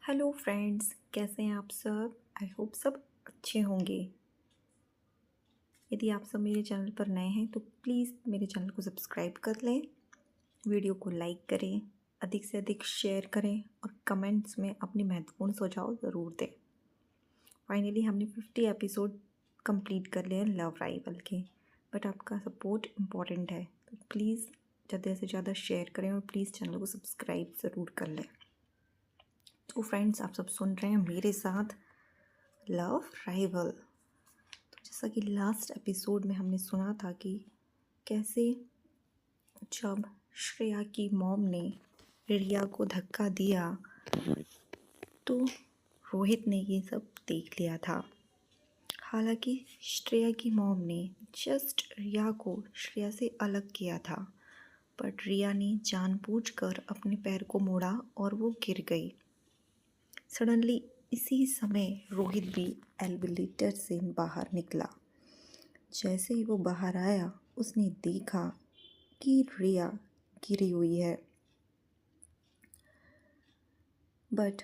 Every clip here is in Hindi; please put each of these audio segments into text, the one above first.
हेलो फ्रेंड्स, कैसे हैं आप सब। आई होप सब अच्छे होंगे। यदि आप सब मेरे चैनल पर नए हैं तो प्लीज़ मेरे चैनल को सब्सक्राइब कर लें, वीडियो को लाइक करें, अधिक से अधिक शेयर करें और कमेंट्स में अपने महत्वपूर्ण सुझाव ज़रूर दें। फाइनली हमने 50 एपिसोड कंप्लीट कर लिए हैं लव राइवल के, बट आपका सपोर्ट इम्पॉर्टेंट है, तो प्लीज़ ज़्यादा से ज़्यादा शेयर करें और प्लीज़ चैनल को सब्सक्राइब ज़रूर कर लें। तो फ्रेंड्स, आप सब सुन रहे हैं मेरे साथ लव राइवल। तो जैसा कि लास्ट एपिसोड में हमने सुना था कि कैसे जब श्रेया की मॉम ने रिया को धक्का दिया तो रोहित ने ये सब देख लिया था। हालांकि श्रेया की मॉम ने जस्ट रिया को श्रेया से अलग किया था, बट रिया ने जानबूझकर अपने पैर को मोड़ा और वो गिर गई। सडनली इसी समय रोहित भी एलिवेटर से बाहर निकला। जैसे ही वो बाहर आया उसने देखा कि रिया गिरी हुई है, बट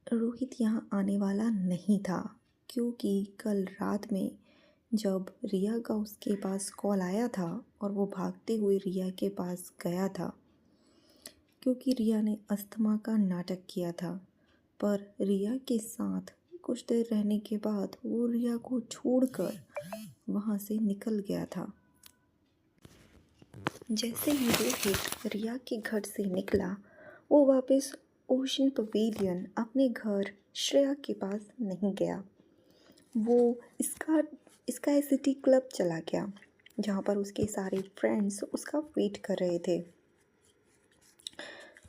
रोहित यहाँ आने वाला नहीं था, क्योंकि कल रात में जब रिया का उसके पास कॉल आया था और वो भागते हुए रिया के पास गया था, क्योंकि रिया ने अस्थमा का नाटक किया था, पर रिया के साथ कुछ देर रहने के बाद वो रिया को छोड़कर वहाँ से निकल गया था। जैसे ही रोहित रिया के घर से निकला, वो वापस ओशन पवेलियन अपने घर श्रेया के पास नहीं गया। वो इसका सिटी क्लब चला गया, जहाँ पर उसके सारे फ्रेंड्स उसका वेट कर रहे थे।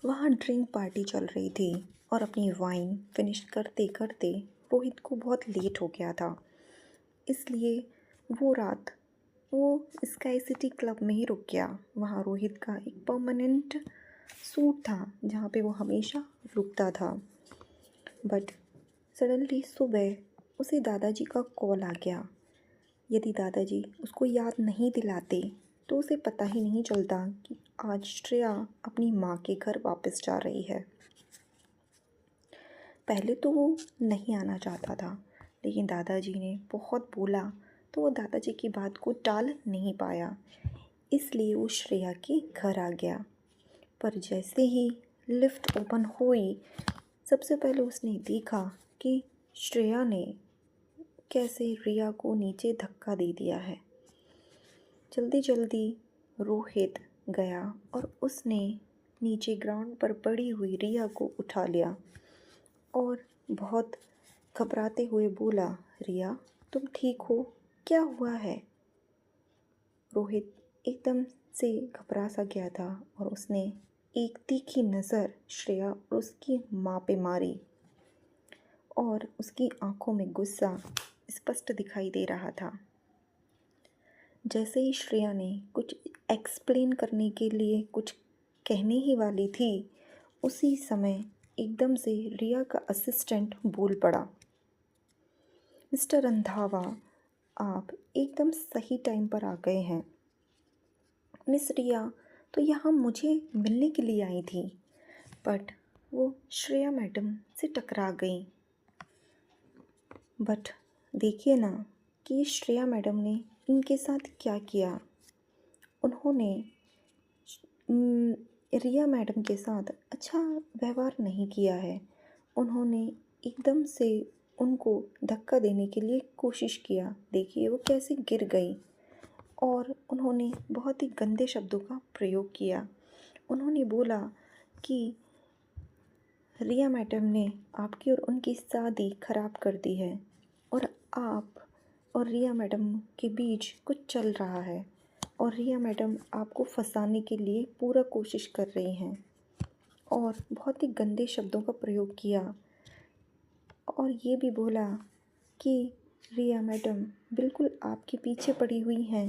वहाँ ड्रिंक पार्टी चल रही थी और अपनी वाइन फिनिश करते करते रोहित को बहुत लेट हो गया था। इसलिए वो रात वो स्काई सिटी क्लब में ही रुक गया। वहाँ रोहित का एक परमानेंट सूट था जहाँ पे वो हमेशा रुकता था। बट सडनली सुबह उसे दादाजी का कॉल आ गया। यदि दादाजी उसको याद नहीं दिलाते तो उसे पता ही नहीं चलता कि आज श्रेया अपनी माँ के घर वापस जा रही है। पहले तो वो नहीं आना चाहता था, लेकिन दादाजी ने बहुत बोला तो वो दादाजी की बात को टाल नहीं पाया, इसलिए वो श्रेया के घर आ गया। पर जैसे ही लिफ्ट ओपन हुई, सबसे पहले उसने देखा कि श्रेया ने कैसे रिया को नीचे धक्का दे दिया है। जल्दी जल्दी रोहित गया और उसने नीचे ग्राउंड पर पड़ी हुई रिया को उठा लिया और बहुत घबराते हुए बोला, रिया तुम ठीक हो, क्या हुआ है। रोहित एकदम से घबरा सा गया था और उसने एक तीखी नज़र श्रेया और उसकी माँ पे मारी और उसकी आंखों में गुस्सा स्पष्ट दिखाई दे रहा था। जैसे ही श्रेया ने कुछ एक्सप्लेन करने के लिए कुछ कहने ही वाली थी, उसी समय एकदम से रिया का असिस्टेंट बोल पड़ा, मिस्टर रंधावा, आप एकदम सही टाइम पर आ गए हैं। मिस रिया तो यहाँ मुझे मिलने के लिए आई थी, बट वो श्रेया मैडम से टकरा गई। बट देखिए ना कि श्रेया मैडम ने इनके साथ क्या किया। उन्होंने रिया मैडम के साथ अच्छा व्यवहार नहीं किया है। उन्होंने एकदम से उनको धक्का देने के लिए कोशिश किया। देखिए वो कैसे गिर गई और उन्होंने बहुत ही गंदे शब्दों का प्रयोग किया। उन्होंने बोला कि रिया मैडम ने आपकी और उनकी शादी ख़राब कर दी है और आप और रिया मैडम के बीच कुछ चल रहा है और रिया मैडम आपको फंसाने के लिए पूरा कोशिश कर रही हैं, और बहुत ही गंदे शब्दों का प्रयोग किया। और ये भी बोला कि रिया मैडम बिल्कुल आपके पीछे पड़ी हुई हैं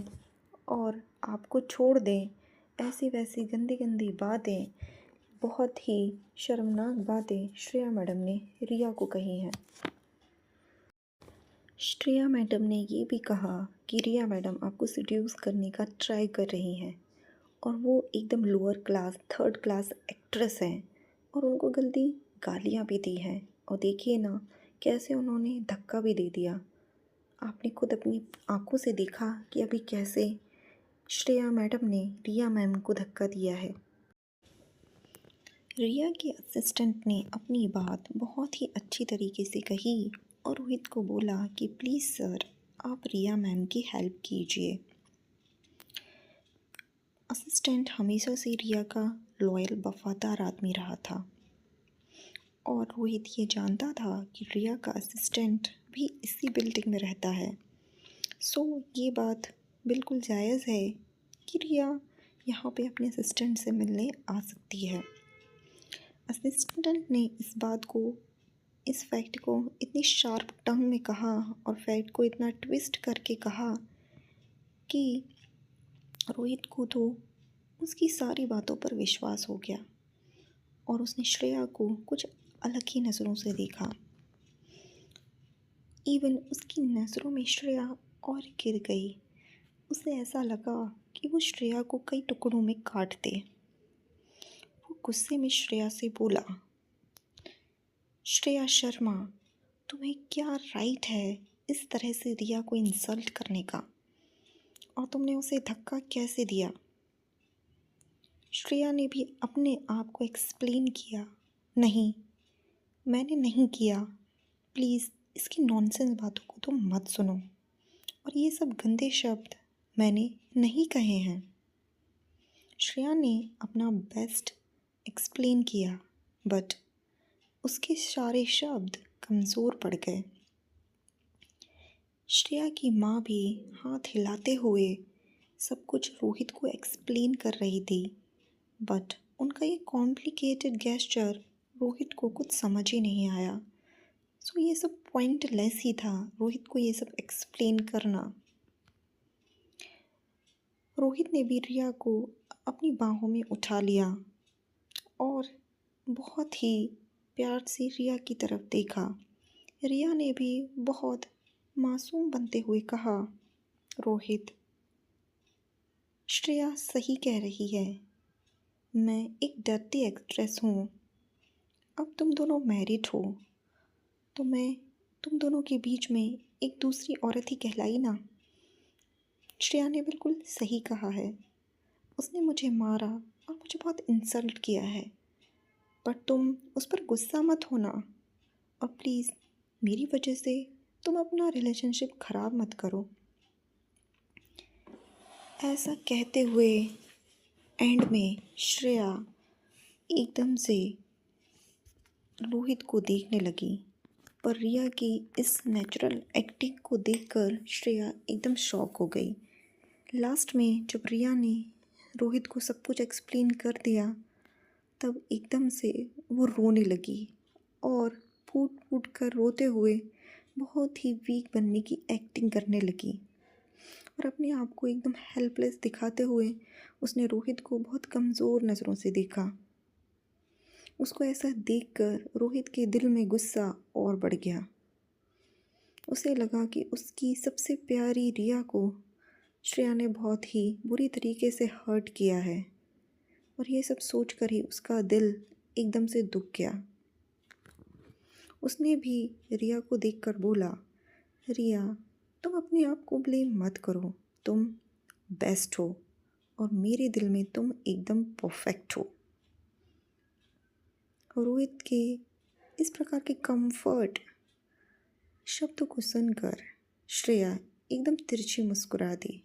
और आपको छोड़ दें। ऐसी वैसी गंदी गंदी बातें, बहुत ही शर्मनाक बातें श्रेया मैडम ने रिया को कही हैं। श्रेया मैडम ने ये भी कहा कि रिया मैडम आपको सिड्यूस करने का ट्राई कर रही हैं और वो एकदम lower class third class actress हैं और उनको गालियाँ भी दी हैं और देखिए ना कैसे उन्होंने धक्का भी दे दिया। आपने खुद अपनी आँखों से देखा कि अभी कैसे श्रेया मैडम ने रिया मैम को धक्का दिया है। रिया के असिस्टेंट ने अपनी बात बहुत ही अच्छी तरीके से कही और रोहित को बोला कि प्लीज़ सर आप रिया मैम की हेल्प कीजिए। असिस्टेंट हमेशा से रिया का लॉयल वफादार आदमी रहा था और रोहित ये जानता था कि रिया का असिस्टेंट भी इसी बिल्डिंग में रहता है। सो ये बात बिल्कुल जायज़ है कि रिया यहाँ पे अपने असिस्टेंट से मिलने आ सकती है। असिस्टेंट ने इस फैक्ट को इतनी शार्प टंग में कहा और फैक्ट को इतना ट्विस्ट करके कहा कि रोहित को तो उसकी सारी बातों पर विश्वास हो गया और उसने श्रेया को कुछ अलग ही नज़रों से देखा। इवन उसकी नज़रों में श्रेया और गिर गई। उसे ऐसा लगा कि वो श्रेया को कई टुकड़ों में काट दे। वो गुस्से में श्रेया से बोला, श्रेया शर्मा, तुम्हें क्या राइट है इस तरह से रिया को इंसल्ट करने का, और तुमने उसे धक्का कैसे दिया? श्रेया ने भी अपने आप को एक्सप्लेन किया, नहीं मैंने नहीं किया, प्लीज़ इसकी नॉनसेंस बातों को तुम मत सुनो और ये सब गंदे शब्द मैंने नहीं कहे हैं। श्रेया ने अपना बेस्ट एक्सप्लेन किया बट उसके सारे शब्द कमज़ोर पड़ गए। श्रेया की माँ भी हाथ हिलाते हुए सब कुछ रोहित को एक्सप्लेन कर रही थी बट उनका ये कॉम्प्लिकेटेड गेस्चर रोहित को कुछ समझ ही नहीं आया। सो ये सब पॉइंटलेस ही था रोहित को ये सब एक्सप्लेन करना। रोहित ने भी रिया को अपनी बाहों में उठा लिया और बहुत ही प्यार से रिया की तरफ देखा। रिया ने भी बहुत मासूम बनते हुए कहा, रोहित, श्रेया सही कह रही है, मैं एक डर्टी एक्ट्रेस हूँ। अब तुम दोनों मैरिड हो तो मैं तुम दोनों के बीच में एक दूसरी औरत ही कहलाई ना। श्रेया ने बिल्कुल सही कहा है, उसने मुझे मारा और मुझे बहुत इंसल्ट किया है, पर तुम उस पर गुस्सा मत होना और प्लीज़ मेरी वजह से तुम अपना रिलेशनशिप ख़राब मत करो। ऐसा कहते हुए एंड में श्रेया एकदम से रोहित को देखने लगी, पर रिया की इस नेचुरल एक्टिंग को देखकर श्रेया एकदम शॉक हो गई। लास्ट में जब रिया ने रोहित को सब कुछ एक्सप्लेन कर दिया तब एकदम से वो रोने लगी और फूट फूट कर रोते हुए बहुत ही वीक बनने की एक्टिंग करने लगी और अपने आप को एकदम हेल्पलेस दिखाते हुए उसने रोहित को बहुत कमज़ोर नज़रों से देखा। उसको ऐसा देखकर रोहित के दिल में गुस्सा और बढ़ गया। उसे लगा कि उसकी सबसे प्यारी रिया को श्रेया ने बहुत ही बुरी तरीके से हर्ट किया है और ये सब सोचकर ही उसका दिल एकदम से दुख गया। उसने भी रिया को देखकर बोला, रिया, तुम अपने आप को ब्लेम मत करो, तुम बेस्ट हो और मेरे दिल में तुम एकदम परफेक्ट हो। रोहित के इस प्रकार के कंफर्ट शब्दों को सुनकर श्रेया एकदम तिरछी मुस्कुरा दी।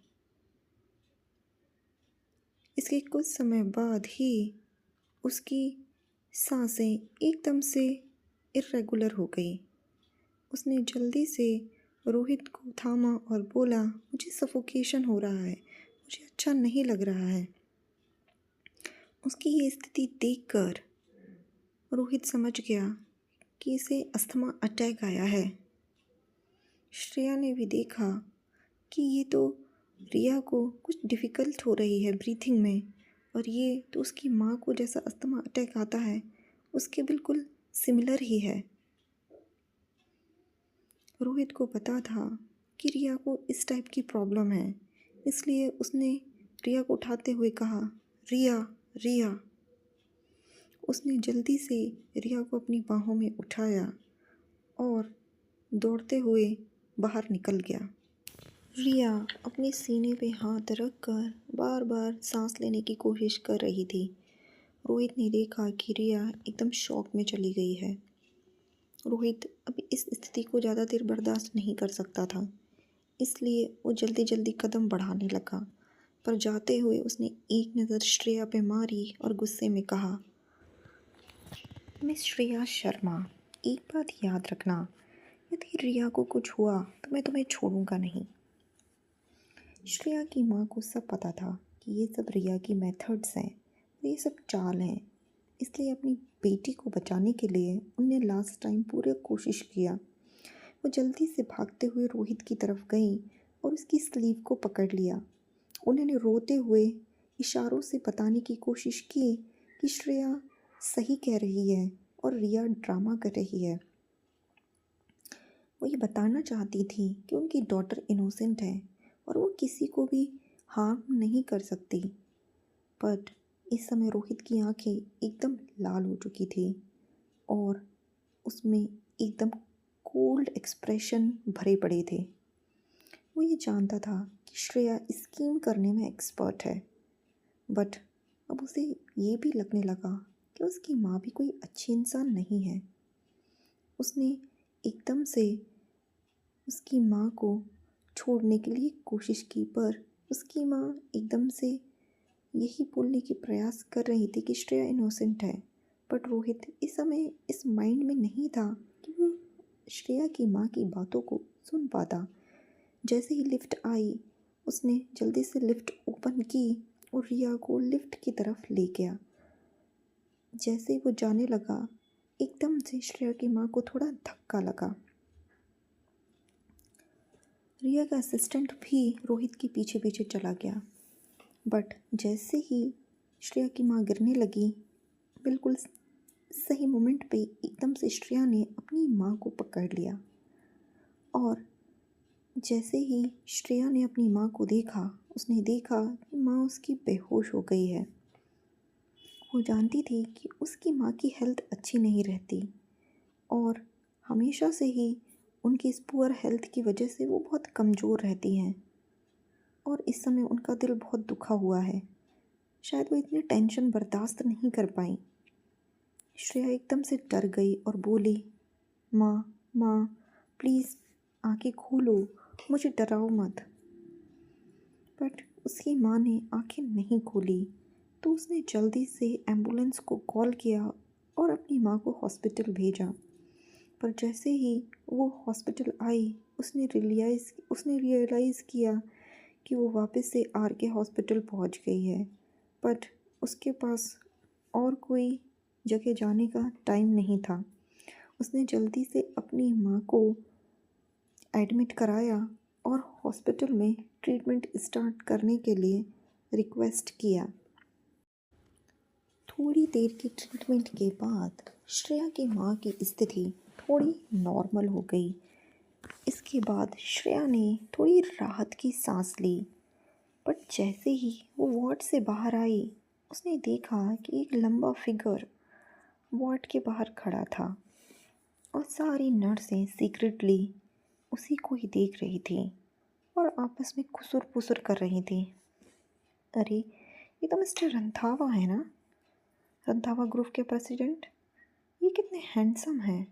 इसके कुछ समय बाद ही उसकी सांसें एकदम से इर्रेगुलर हो गई। उसने जल्दी से रोहित को थामा और बोला, मुझे सफोकेशन हो रहा है, मुझे अच्छा नहीं लग रहा है। उसकी ये स्थिति देखकर रोहित समझ गया कि इसे अस्थमा अटैक आया है। श्रेया ने भी देखा कि ये तो रिया को कुछ डिफ़िकल्ट हो रही है ब्रीथिंग में और ये तो उसकी माँ को जैसा अस्थमा अटैक आता है उसके बिल्कुल सिमिलर ही है। रोहित को पता था कि रिया को इस टाइप की प्रॉब्लम है, इसलिए उसने रिया को उठाते हुए कहा, रिया, रिया। उसने जल्दी से रिया को अपनी बाहों में उठाया और दौड़ते हुए बाहर निकल गया। रिया अपने सीने पे हाथ रख कर बार बार सांस लेने की कोशिश कर रही थी। रोहित ने देखा कि रिया एकदम शॉक में चली गई है। रोहित अब इस स्थिति को ज़्यादा देर बर्दाश्त नहीं कर सकता था, इसलिए वो जल्दी जल्दी कदम बढ़ाने लगा। पर जाते हुए उसने एक नज़र श्रेया पे मारी और गुस्से में कहा, मिस श्रेया शर्मा, एक बात याद रखना, यदि रिया को कुछ हुआ तो मैं तुम्हें छोड़ूंगा नहीं। श्रेया की माँ को सब पता था कि ये सब रिया की मेथड्स हैं, ये सब चाल हैं, इसलिए अपनी बेटी को बचाने के लिए उनने लास्ट टाइम पूरी कोशिश किया। वो जल्दी से भागते हुए रोहित की तरफ गई और उसकी स्लीव को पकड़ लिया। उन्होंने रोते हुए इशारों से बताने की कोशिश की कि श्रेया सही कह रही है और रिया ड्रामा कर रही है। वो ये बताना चाहती थी कि उनकी डॉटर इनोसेंट है और वो किसी को भी हार्म नहीं कर सकती। बट इस समय रोहित की आंखें एकदम लाल हो चुकी थी और उसमें एकदम कोल्ड एक्सप्रेशन भरे पड़े थे। वो ये जानता था कि श्रेया स्कीम करने में एक्सपर्ट है, बट अब उसे ये भी लगने लगा कि उसकी माँ भी कोई अच्छी इंसान नहीं है। उसने एकदम से उसकी माँ को छोड़ने के लिए कोशिश की, पर उसकी माँ एकदम से यही बोलने की प्रयास कर रही थी कि श्रेया इनोसेंट है। बट रोहित इस समय इस माइंड में नहीं था कि वो श्रेया की माँ की बातों को सुन पाता। जैसे ही लिफ्ट आई, उसने जल्दी से लिफ्ट ओपन की और रिया को लिफ्ट की तरफ ले गया। जैसे वो जाने लगा, एकदम से श्रेया की माँ को थोड़ा धक्का लगा। रिया का असिस्टेंट भी रोहित के पीछे पीछे चला गया, बट जैसे ही श्रेया की माँ गिरने लगी, बिल्कुल सही मोमेंट पे एकदम से श्रेया ने अपनी माँ को पकड़ लिया। और जैसे ही श्रेया ने अपनी माँ को देखा, उसने देखा कि माँ उसकी बेहोश हो गई है। वो जानती थी कि उसकी माँ की हेल्थ अच्छी नहीं रहती और हमेशा से ही उनकी इस पुअर हेल्थ की वजह से वो बहुत कमज़ोर रहती हैं और इस समय उनका दिल बहुत दुखा हुआ है। शायद वो इतनी टेंशन बर्दाश्त नहीं कर पाई। श्रेया एकदम से डर गई और बोली, माँ प्लीज़ आंखें खोलो, मुझे डराओ मत। बट उसकी माँ ने आंखें नहीं खोली, तो उसने जल्दी से एम्बुलेंस को कॉल किया और अपनी माँ को हॉस्पिटल भेजा। पर जैसे ही वो हॉस्पिटल आई, उसने रियलाइज़ किया कि वो वापस से आर के हॉस्पिटल पहुंच गई है। बट उसके पास और कोई जगह जाने का टाइम नहीं था। उसने जल्दी से अपनी माँ को एडमिट कराया और हॉस्पिटल में ट्रीटमेंट स्टार्ट करने के लिए रिक्वेस्ट किया। थोड़ी देर की ट्रीटमेंट के बाद श्रेया की माँ की स्थिति थोड़ी नॉर्मल हो गई। इसके बाद श्रेया ने थोड़ी राहत की सांस ली। बट जैसे ही वो वार्ड से बाहर आई, उसने देखा कि एक लंबा फिगर वार्ड के बाहर खड़ा था और सारी नर्सें सीक्रेटली उसी को ही देख रही थी और आपस में खुसुर पुसुर कर रही थी। अरे, ये तो मिस्टर रंधावा है ना, रंधावा ग्रुप के प्रेसिडेंट। ये कितने हैंडसम हैं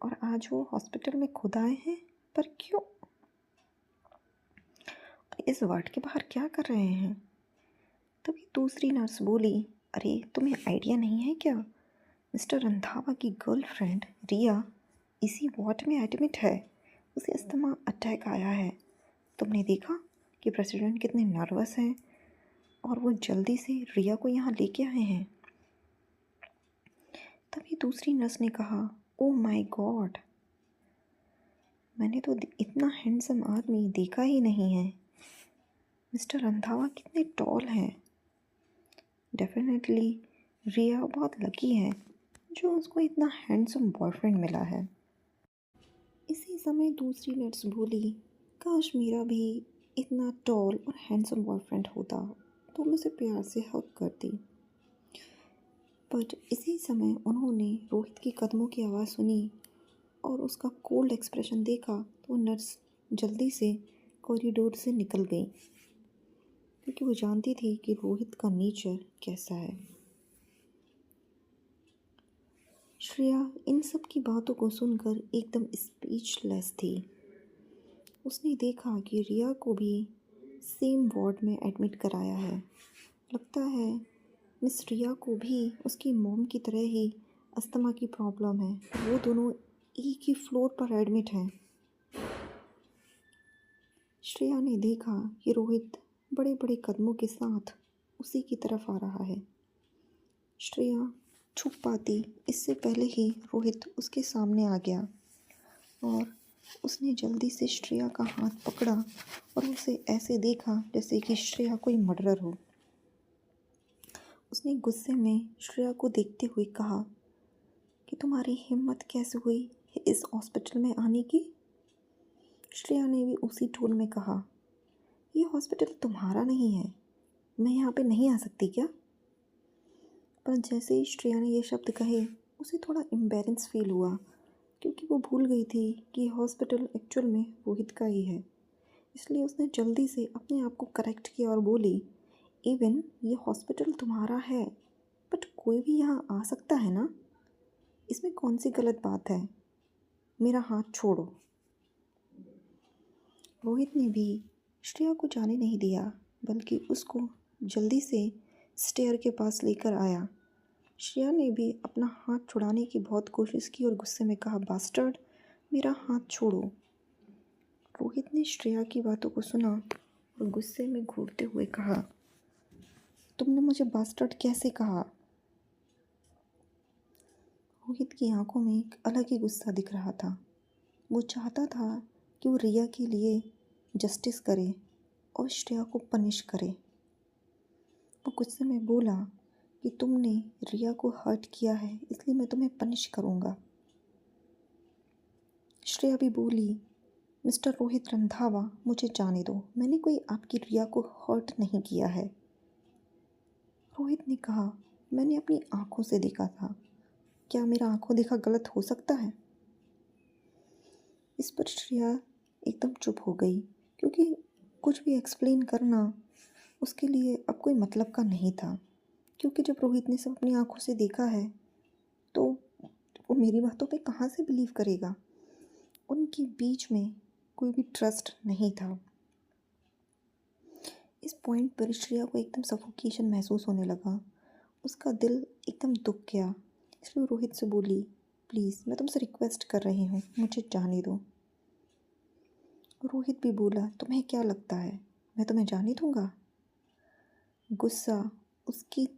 और आज वो हॉस्पिटल में खुद आए हैं, पर क्यों? इस वार्ड के बाहर क्या कर रहे हैं? तभी दूसरी नर्स बोली, अरे तुम्हें आइडिया नहीं है क्या, मिस्टर रंधावा की गर्लफ्रेंड रिया इसी वार्ड में एडमिट है, उसे अस्थमा अटैक आया है। तुमने देखा कि प्रेसिडेंट कितने नर्वस हैं और वो जल्दी से रिया को यहाँ लेके आए हैं। तभी दूसरी नर्स ने कहा, ओह माय गॉड, मैंने तो इतना हैंडसम आदमी देखा ही नहीं है। मिस्टर रंधावा कितने टॉल हैं। डेफिनेटली रिया बहुत लकी है जो उसको इतना हैंडसम बॉयफ्रेंड मिला है। इसी समय दूसरी नर्स बोली, काश मेरा भी इतना टॉल और हैंडसम बॉयफ्रेंड होता तो मुझे प्यार से हग करती। पर इसी समय उन्होंने रोहित के कदमों की आवाज़ सुनी और उसका कोल्ड एक्सप्रेशन देखा तो नर्स जल्दी से कॉरिडोर से निकल गई, क्योंकि वो जानती थी कि रोहित का नेचर कैसा है। श्रेया इन सब की बातों को सुनकर एकदम स्पीचलेस थी। उसने देखा कि रिया को भी सेम वार्ड में एडमिट कराया है। लगता है मिस रिया को भी उसकी मॉम की तरह ही अस्थमा की प्रॉब्लम है। वो दोनों एक ही फ्लोर पर एडमिट हैं। श्रेया ने देखा कि रोहित बड़े बड़े कदमों के साथ उसी की तरफ आ रहा है। श्रेया छुप पाती इससे पहले ही रोहित उसके सामने आ गया और उसने जल्दी से श्रेया का हाथ पकड़ा और उसे ऐसे देखा जैसे कि श्रेया कोई मर्डरर हो। उसने गुस्से में श्रेया को देखते हुए कहा कि तुम्हारी हिम्मत कैसे हुई इस हॉस्पिटल में आने की। श्रेया ने भी उसी टोन में कहा, ये हॉस्पिटल तुम्हारा नहीं है, मैं यहाँ पे नहीं आ सकती क्या। पर जैसे ही श्रेया ने ये शब्द कहे उसे थोड़ा एम्बैरेंस फील हुआ, क्योंकि वो भूल गई थी कि हॉस्पिटल एक्चुअल में रोहित का ही है। इसलिए उसने जल्दी से अपने आप को करेक्ट किया और बोली, इवन ये हॉस्पिटल तुम्हारा है बट कोई भी यहाँ आ सकता है ना, इसमें कौन सी गलत बात है, मेरा हाथ छोड़ो। रोहित ने भी श्रेया को जाने नहीं दिया, बल्कि उसको जल्दी से स्टेयर के पास लेकर आया। श्रेया ने भी अपना हाथ छुड़ाने की बहुत कोशिश की और गुस्से में कहा, बास्टर्ड, मेरा हाथ छोड़ो। रोहित ने श्रेया की बातों को सुना और गुस्से में घूरते हुए कहा, तुमने मुझे बास्टर्ड कैसे कहा। रोहित की आंखों में एक अलग ही गुस्सा दिख रहा था। वो चाहता था कि वो रिया के लिए जस्टिस करे और श्रेया को पनिश करे। वो गुस्से में बोला कि तुमने रिया को हर्ट किया है, इसलिए मैं तुम्हें पनिश करूँगा। श्रेया भी बोली, मिस्टर रोहित रंधावा, मुझे जाने दो, मैंने कोई आपकी रिया को हर्ट नहीं किया है। रोहित ने कहा, मैंने अपनी आंखों से देखा था, क्या मेरा आंखों देखा गलत हो सकता है। इस पर श्रेया एकदम चुप हो गई, क्योंकि कुछ भी एक्सप्लेन करना उसके लिए अब कोई मतलब का नहीं था। क्योंकि जब रोहित ने सब अपनी आंखों से देखा है तो वो मेरी बातों पे कहाँ से बिलीव करेगा। उनके बीच में कोई भी ट्रस्ट नहीं था। इस पॉइंट पर श्रेया को एकदम सफोकेशन महसूस होने लगा। उसका दिल एकदम दुख गया। इसलिए रोहित से बोली, प्लीज़ मैं तुमसे रिक्वेस्ट कर रही हूँ, मुझे जाने दो। रोहित भी बोला, तुम्हें क्या लगता है मैं तुम्हें जाने दूँगा। गुस्सा उसकी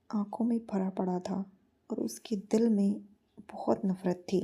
आंखों में भरा पड़ा था और उसके दिल में बहुत नफ़रत थी।